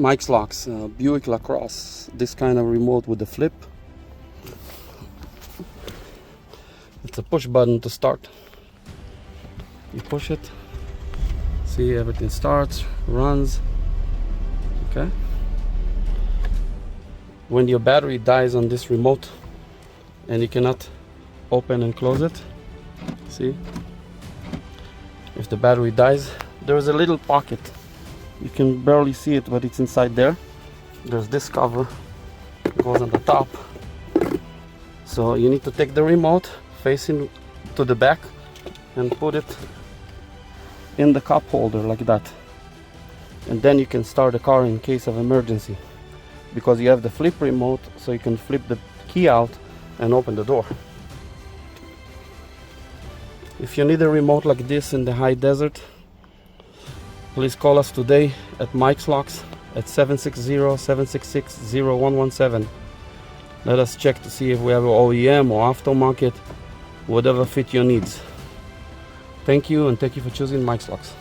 Mike's Locks, Buick LaCrosse. This kind of remote with the flip. It's a push button to start. You push it, see everything starts, runs. Okay. When your battery dies on this remote and you cannot open and close it, see, if the battery dies, there is a little pocket. You can barely see it, but it's inside there. There's this cover, it goes on the top. So you need to take the remote facing to the back and put it in the cup holder like that. And then you can start the car in case of emergency, because you have the flip remote, so you can flip the key out and open the door. If you need a remote like this in the high desert, please call us today at Mike's Locks at 760-766-0117. Let us check to see if we have an OEM or aftermarket, whatever fit your needs. Thank you, and thank you for choosing Mike's Locks.